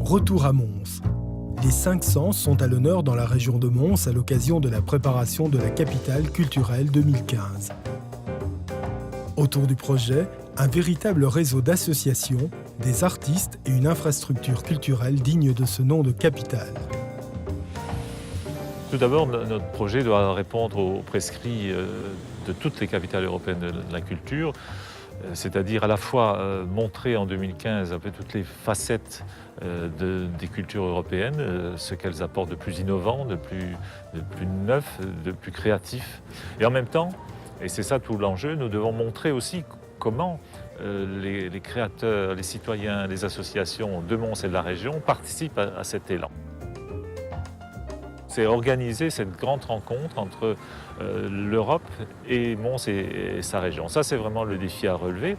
Retour à Mons. Les 5 sens sont à l'honneur dans la région de Mons à l'occasion de la préparation de la capitale culturelle 2015. Autour du projet, un véritable réseau d'associations, des artistes et une infrastructure culturelle digne de ce nom de capitale. Tout d'abord, notre projet doit répondre aux prescrits de toutes les capitales européennes de la culture, c'est-à-dire à la fois montrer en 2015 un peu toutes les facettes des cultures européennes, ce qu'elles apportent de plus innovant, de plus neuf, de plus créatif. Et en même temps, et c'est ça tout l'enjeu, nous devons montrer aussi comment les créateurs, les citoyens, les associations de Mons et de la région participent à cet élan. C'est organiser cette grande rencontre entre l'Europe et Mons et sa région. Ça, c'est vraiment le défi à relever.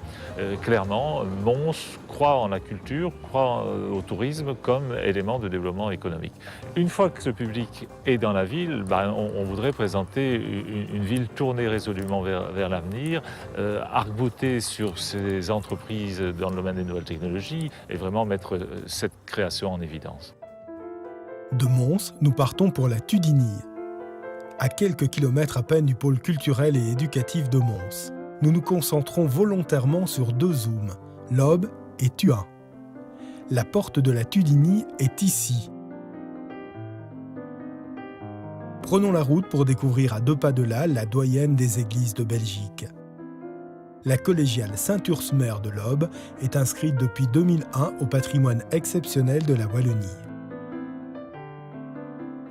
Clairement, Mons croit en la culture, croit au tourisme comme élément de développement économique. Une fois que ce public est dans la ville, on voudrait présenter une ville tournée résolument vers l'avenir, arc-boutée sur ces entreprises dans le domaine des nouvelles technologies et vraiment mettre cette création en évidence. De Mons, nous partons pour la Tudinie. À quelques kilomètres à peine du pôle culturel et éducatif de Mons, nous nous concentrons volontairement sur 2 zooms, Lobe et Thuin. La porte de la Tudinie est ici. Prenons la route pour découvrir à 2 pas de là la doyenne des églises de Belgique. La collégiale Saint-Urs-Mer de Lobe est inscrite depuis 2001 au patrimoine exceptionnel de la Wallonie.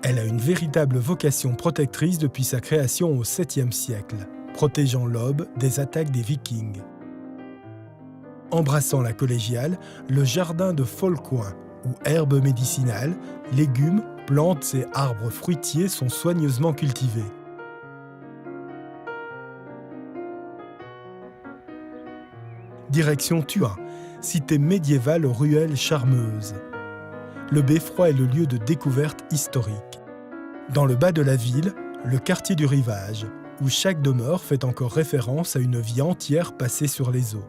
Elle a une véritable vocation protectrice depuis sa création au 7e siècle, protégeant Lobe des attaques des Vikings. Embrassant la collégiale, le jardin de Folcoin, où herbes médicinales, légumes, plantes et arbres fruitiers sont soigneusement cultivés. Direction Thuin, cité médiévale aux ruelles charmeuses. Le beffroi est le lieu de découverte historique. Dans le bas de la ville, le quartier du Rivage, où chaque demeure fait encore référence à une vie entière passée sur les eaux.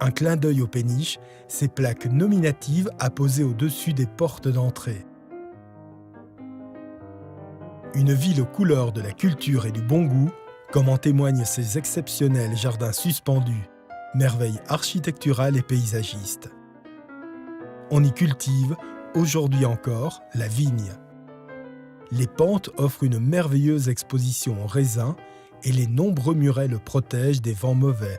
Un clin d'œil aux péniches, ces plaques nominatives apposées au-dessus des portes d'entrée. Une ville aux couleurs de la culture et du bon goût, comme en témoignent ces exceptionnels jardins suspendus, merveilles architecturales et paysagistes. On y cultive, aujourd'hui encore, la vigne. Les pentes offrent une merveilleuse exposition aux raisins et les nombreux murets le protègent des vents mauvais.